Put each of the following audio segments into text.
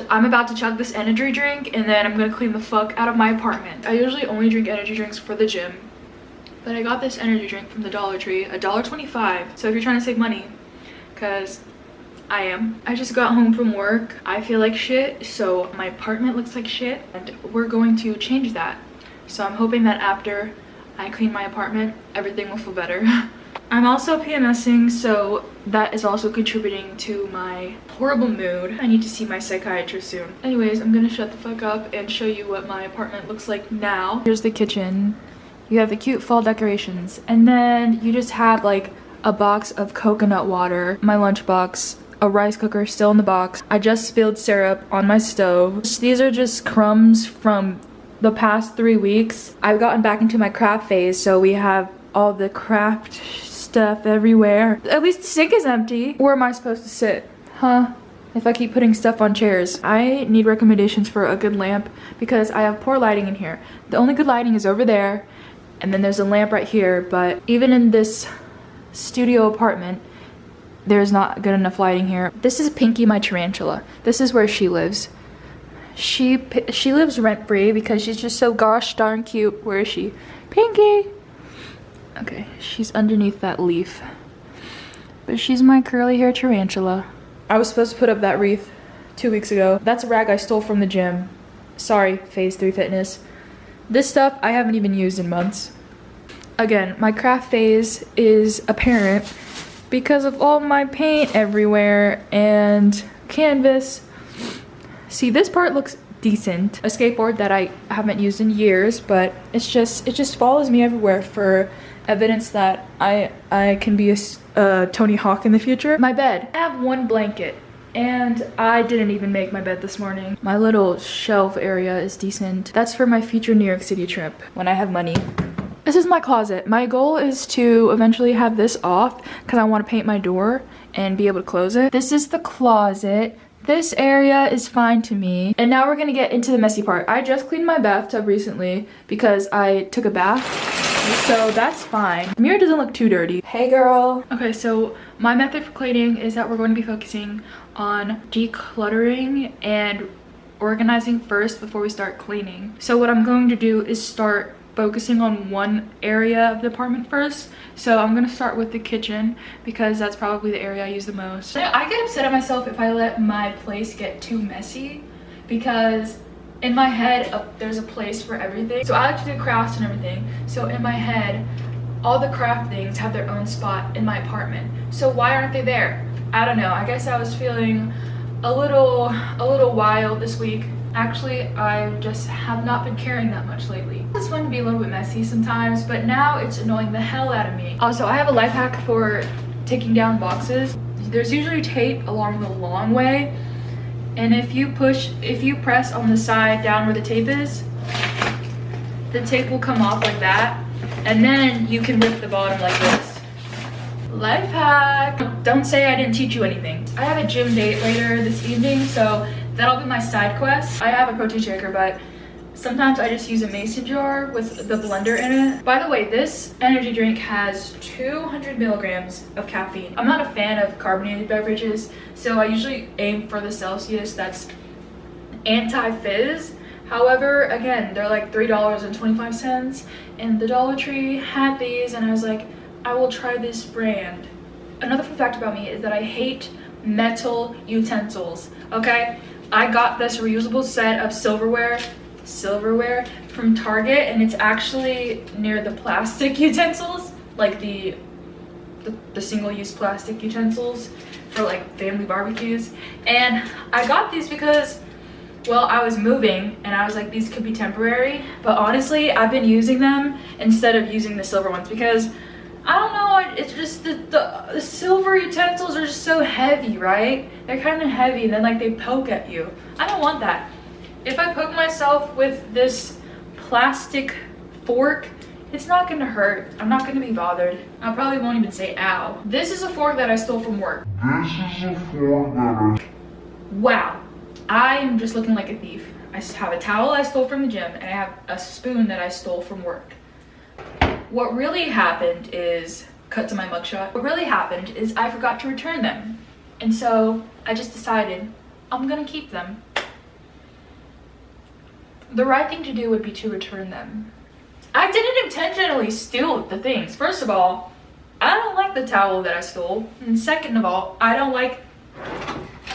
I'm about to chug this energy drink and then I'm gonna clean the fuck out of my apartment. I usually only drink energy drinks for the gym, but I got this energy drink from the Dollar Tree, $1.25. So if you're trying to save money, because I am. I just got home from work. I feel like shit, so my apartment looks like shit, and we're going to change that. So I'm hoping that after I clean my apartment, everything will feel better. I'm also PMSing, so that is also contributing to my horrible mood. I need to see my psychiatrist soon. Anyways, I'm gonna shut the fuck up and show you what my apartment looks like now. Here's the kitchen. You have the cute fall decorations, and then you just have like a box of coconut water, my lunchbox, a rice cooker still in the box. I just spilled syrup on my stove. These are just crumbs from the past 3 weeks. I've gotten back into my craft phase, so we have all the craft stuff everywhere. At least the sink is empty. Where am I supposed to sit? Huh? If I keep putting stuff on chairs. I need recommendations for a good lamp because I have poor lighting in here. The only good lighting is over there, and then there's a lamp right here, but even in this studio apartment, there's not good enough lighting here. This is Pinky, my tarantula. This is where she lives. She lives rent-free because she's just so gosh darn cute. Where is she? Pinky! Okay, she's underneath that leaf. But she's my curly hair tarantula. I was supposed to put up that wreath 2 weeks ago. That's a rag I stole from the gym. Sorry, Phase 3 Fitness. This stuff I haven't even used in months. Again, my craft phase is apparent because of all my paint everywhere and canvas. See, this part looks decent. A skateboard that I haven't used in years, but it just follows me everywhere for evidence that I can be a Tony Hawk in the future. My bed. I have one blanket, and I didn't even make my bed this morning. My little shelf area is decent. That's for my future New York City trip when I have money. This is my closet. My goal is to eventually have this off because I want to paint my door and be able to close it. This is the closet. This area is fine to me. And now we're gonna get into the messy part. I just cleaned my bathtub recently because I took a bath, so that's fine. The mirror doesn't look too dirty. Hey girl. Okay, so my method for cleaning is that we're going to be focusing on decluttering and organizing first before we start cleaning. So what I'm going to do is start focusing on one area of the apartment first. So I'm gonna start with the kitchen because that's probably the area I use the most. I get upset at myself if I let my place get too messy because in my head there's a place for everything. So I like to do crafts and everything. So in my head, all the craft things have their own spot in my apartment. So why aren't they there? I don't know. I guess I was feeling a little wild this week. Actually, I just have not been caring that much lately. It's fun to be a little bit messy sometimes, but now it's annoying the hell out of me. Also, I have a life hack for taking down boxes. There's usually tape along the long way, and if you press on the side down where the tape is, the tape will come off like that, and then you can rip the bottom like this. Life hack! Don't say I didn't teach you anything. I have a gym date later this evening, so that'll be my side quest. I have a protein shaker, but sometimes I just use a mason jar with the blender in it. By the way, this energy drink has 200 milligrams of caffeine. I'm not a fan of carbonated beverages, so I usually aim for the Celsius that's anti-fizz. However, again, they're like $3.25, and the Dollar Tree had these, and I was like, I will try this brand. Another fun fact about me is that I hate metal utensils, okay? I got this reusable set of silverware from Target, and it's actually near the plastic utensils, like the single-use plastic utensils for like family barbecues. And I got these because, well, I was moving and I was like, these could be temporary, but honestly I've been using them instead of using the silver ones because I don't know, it's just the silver utensils are just so heavy, right? They're kind of heavy, and then like they poke at you. I don't want that. If I poke myself with this plastic fork, it's not gonna hurt. I'm not gonna be bothered. I probably won't even say ow. This is a fork that I stole from work. Wow, I am just looking like a thief. I have a towel I stole from the gym, and I have a spoon that I stole from work. What really happened is, cut to my mugshot, what really happened is I forgot to return them. And so I just decided I'm gonna keep them. the right thing to do would be to return them. I didn't intentionally steal the things. First of all, I don't like the towel that I stole. And second of all, I don't like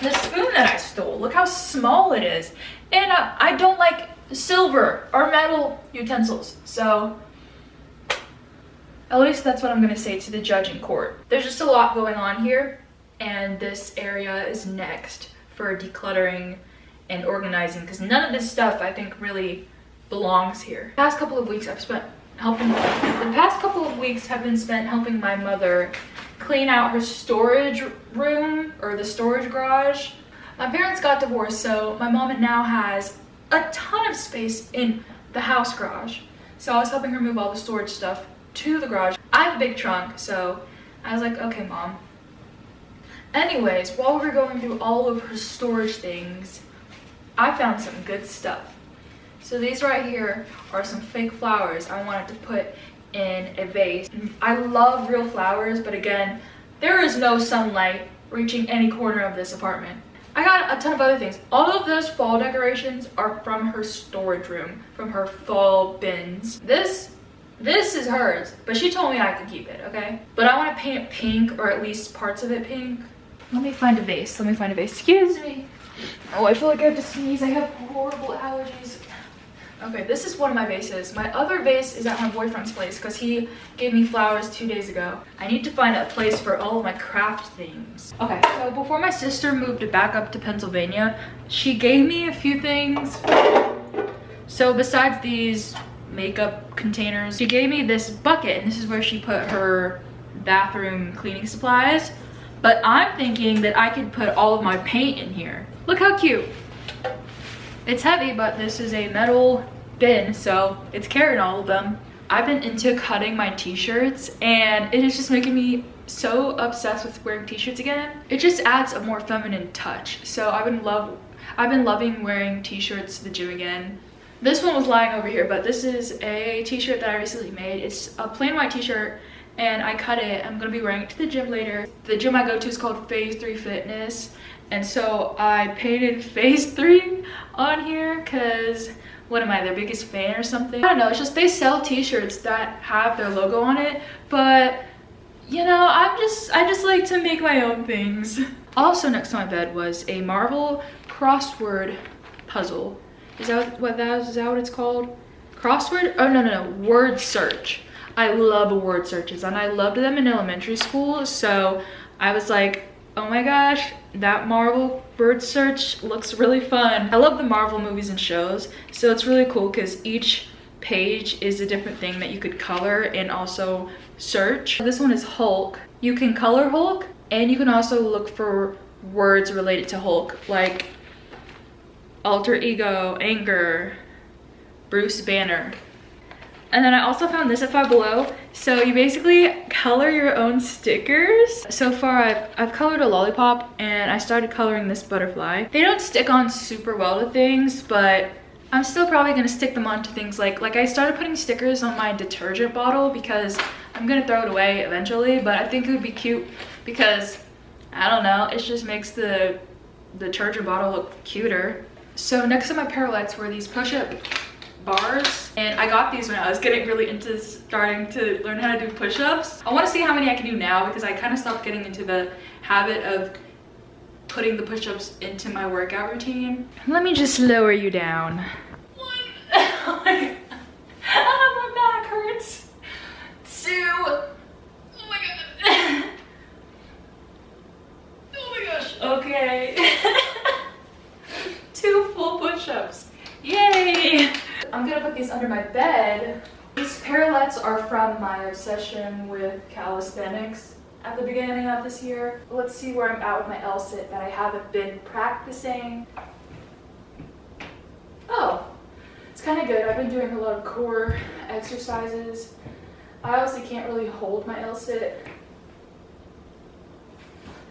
the spoon that I stole. Look how small it is. And I don't like silver or metal utensils. So at least that's what I'm gonna say to the judge in court. There's just a lot going on here, and this area is next for decluttering and organizing, because none of this stuff I think really belongs here. The past couple of weeks have been spent helping my mother clean out her storage room, or the storage garage. My parents got divorced, so my mom now has a ton of space in the house garage. So I was helping her move all the storage stuff to the garage. I have a big trunk, so I was like, okay, Mom. Anyways, while we were going through all of her storage things, I found some good stuff. So these right here are some fake flowers I wanted to put in a vase. I love real flowers, but again, there is no sunlight reaching any corner of this apartment. I got a ton of other things. All of those fall decorations are from her storage room, from her fall bins. This is hers, but she told me I could keep it, okay? But I want to paint it pink, or at least parts of it pink. Let me find a vase. Excuse me. Oh, I feel like I have to sneeze. I have horrible allergies. Okay, this is one of my vases. My other vase is at my boyfriend's place because he gave me flowers 2 days ago. I need to find a place for all of my craft things. Okay, so before my sister moved back up to Pennsylvania, she gave me a few things. So besides these makeup containers, she gave me this bucket, and this is where she put her bathroom cleaning supplies. But I'm thinking that I could put all of my paint in here. Look how cute. It's heavy, but this is a metal bin, so it's carrying all of them. I've been into cutting my t-shirts, and it is just making me so obsessed with wearing t-shirts again. It just adds a more feminine touch. So I've been loving wearing t-shirts to the gym again. This one was lying over here, but this is a t-shirt that I recently made. It's a plain white t-shirt, and I cut it. I'm gonna be wearing it to the gym later. The gym I go to is called Phase 3 Fitness, and so I painted Phase 3 on here because, what am I, their biggest fan or something? I don't know, it's just they sell t-shirts that have their logo on it, but you know, I just like to make my own things. Also next to my bed was a Marvel crossword puzzle. Is that what it's called? Crossword? Oh, no, word search. I love word searches, and I loved them in elementary school, so I was like, oh my gosh, that Marvel word search looks really fun. I love the Marvel movies and shows, so it's really cool because each page is a different thing that you could color and also search. This one is Hulk. You can color Hulk, and you can also look for words related to Hulk, like alter ego, anger, Bruce Banner. And then I also found this at Five Below. So you basically color your own stickers. So far I've colored a lollipop, and I started coloring this butterfly. They don't stick on super well to things, but I'm still probably gonna stick them onto things like I started putting stickers on my detergent bottle because I'm gonna throw it away eventually, but I think it would be cute because, I don't know, it just makes the detergent bottle look cuter. So next to my Parallettes were these push-up bars, and I got these when I was getting really into starting to learn how to do push-ups. I want to see how many I can do now because I kind of stopped getting into the habit of putting the push-ups into my workout routine. Let me just lower you down. 1. Oh my god. My back hurts. 2. Oh my god. Oh my gosh. Okay. 2 full push-ups. Yay! I'm gonna put these under my bed. These Parallettes are from my obsession with calisthenics at the beginning of this year. Let's see where I'm at with my L-sit that I haven't been practicing. Oh, it's kind of good. I've been doing a lot of core exercises. I obviously can't really hold my L-sit,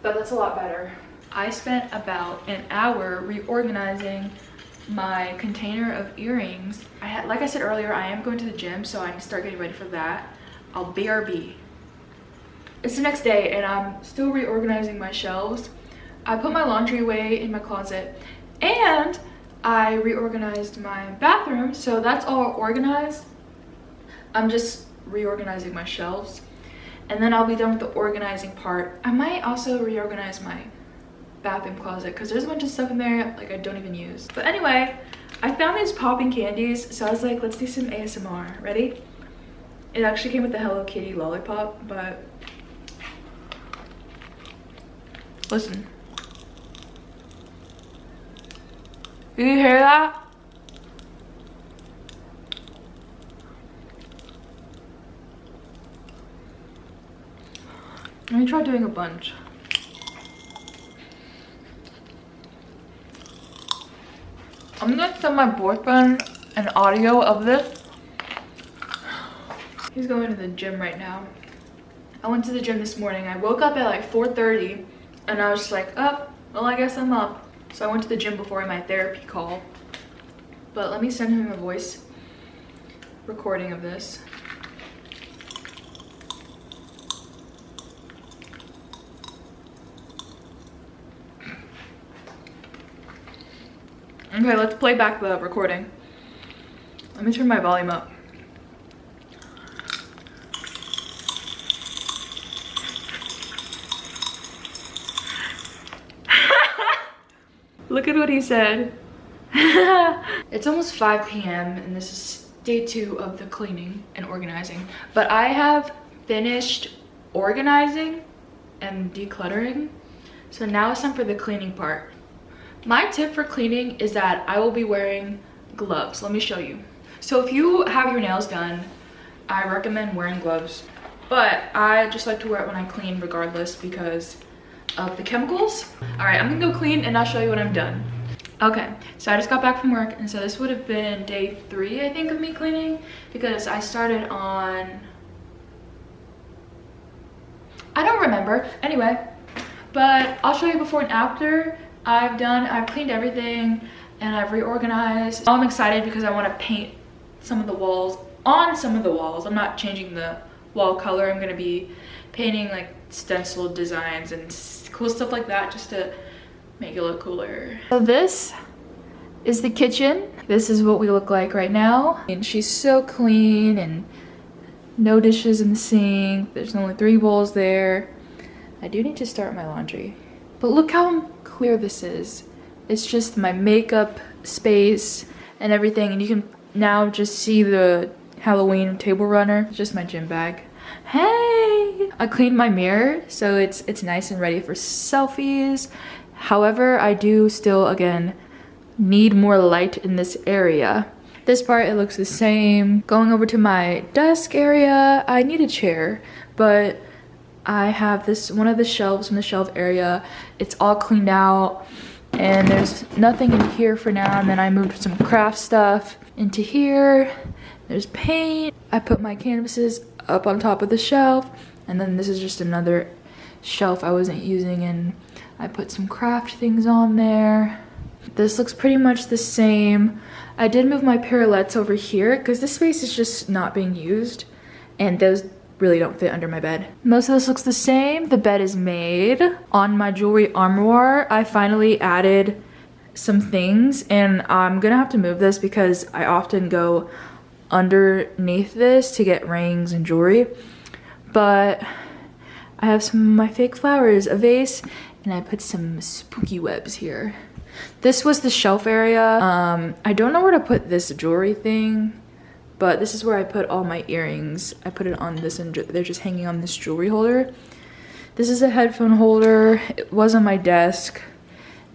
but that's a lot better. I spent about an hour reorganizing my container of earrings. Like I said earlier, I am going to the gym, so I need to start getting ready for that. I'll BRB. It's the next day, and I'm still reorganizing my shelves. I put my laundry away in my closet, and I reorganized my bathroom, so that's all organized. I'm just reorganizing my shelves, and then I'll be done with the organizing part. I might also reorganize my bathroom closet because there's a bunch of stuff in there like I don't even use. But anyway, I found these popping candies, so I was like, let's do some ASMR. Ready? It actually came with the Hello Kitty lollipop, but listen. Do you hear that? Let me try doing a bunch. I'm gonna send my boyfriend an audio of this. He's going to the gym right now. I went to the gym this morning. I woke up at like 4:30 and I was just like, oh, well, I guess I'm up. So I went to the gym before my therapy call. But let me send him a voice recording of this. Okay, let's play back the recording. Let me turn my volume up. Look at what he said. It's almost 5 p.m. and this is day 2 of the cleaning and organizing. But I have finished organizing and decluttering. So now it's time for the cleaning part. My tip for cleaning is that I will be wearing gloves. Let me show you. So if you have your nails done, I recommend wearing gloves. But I just like to wear it when I clean regardless because of the chemicals. All right, I'm gonna go clean and I'll show you when I'm done. Okay, so I just got back from work, and so this would have been day 3, I think, of me cleaning, because I started on, I don't remember, anyway, but I'll show you before and after. I've cleaned everything and I've reorganized. I'm excited because I want to paint some of the walls on some of the walls. I'm not changing the wall color. I'm gonna be painting like stencil designs and cool stuff like that just to make it look cooler. So this is the kitchen. This is what we look like right now. And she's so clean and no dishes in the sink. There's only 3 bowls there. I do need to start my laundry. But look how clear this is. It's just my makeup space and everything. And you can now just see the Halloween table runner. It's just my gym bag. Hey! I cleaned my mirror so it's nice and ready for selfies. However, I do still, again, need more light in this area. This part, it looks the same. Going over to my desk area, I need a chair, but I have this one of the shelves in the shelf area. It's all cleaned out and there's nothing in here for now. And then I moved some craft stuff into here. There's paint. I put my canvases up on top of the shelf, and then this is just another shelf I wasn't using, and I put some craft things on there. This looks pretty much the same. I did move my parallettes over here because this space is just not being used, and those really don't fit under my bed. Most of this looks the same. The bed is made. On my jewelry armoire, I finally added some things, and I'm gonna have to move this because I often go underneath this to get rings and jewelry. But I have some of my fake flowers, a vase, and I put some spooky webs here. This was the shelf area. I don't know where to put this jewelry thing, but this is where I put all my earrings. I put it on this, and they're just hanging on this jewelry holder. This is a headphone holder. It was on my desk,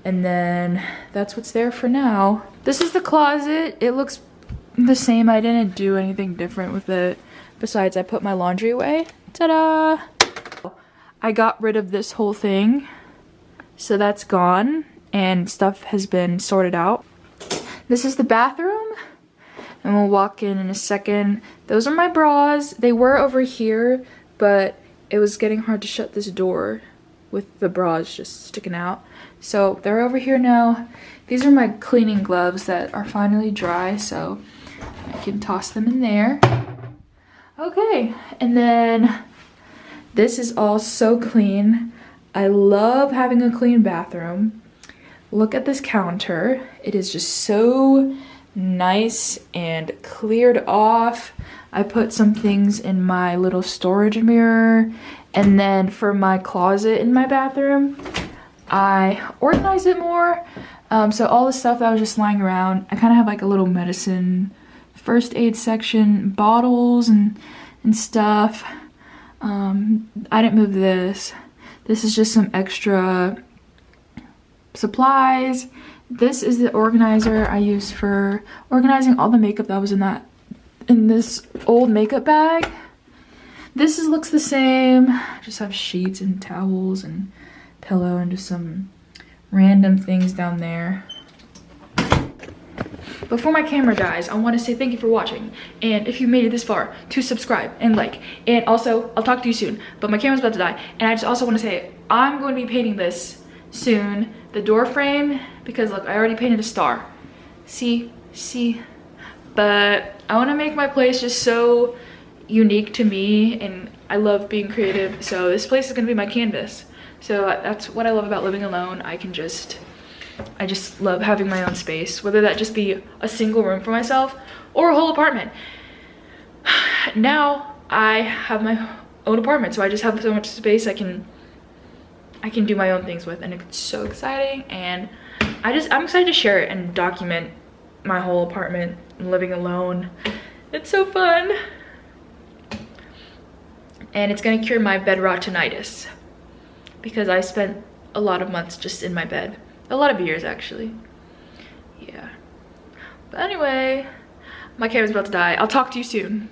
and then that's what's there for now. This is the closet. It looks the same. I didn't do anything different with it besides I put my laundry away. Ta-da! I got rid of this whole thing, so that's gone and stuff has been sorted out. This is the bathroom, and we'll walk in a second. Those are my bras. They were over here, but it was getting hard to shut this door with the bras just sticking out, so they're over here now. These are my cleaning gloves that are finally dry, so I can toss them in there. Okay, and then this is all so clean. I love having a clean bathroom. look at this counter. It is just so nice and cleared off. I put some things in my little storage mirror, and then for my closet in my bathroom, I organized it more. So all the stuff that was just lying around, I kind of have like a little medicine, first aid section, bottles and stuff. I didn't move this. This is just some extra supplies. This is the organizer I use for organizing all the makeup that was in this old makeup bag. This looks the same. I just have sheets and towels and pillow and just some random things down there. Before my camera dies, I want to say thank you for watching, and if you made it this far, to subscribe and like. And also, I'll talk to you soon, but my camera's about to die, and I just also want to say I'm going to be painting this soon, the door frame, because look, I already painted a star. See, but I want to make my place just so unique to me, and I love being creative, so this place is going to be my canvas. So that's what I love about living alone. I just love having my own space, whether that just be a single room for myself or a whole apartment. Now I have my own apartment, so I just have so much space I can do my own things with, and it's so exciting. And I'm excited to share it and document my whole apartment living alone. It's so fun, and it's gonna cure my bed rot tinnitus, because I spent a lot of months just in my bed. A lot of years, actually. Yeah. But anyway, my camera's about to die. I'll talk to you soon.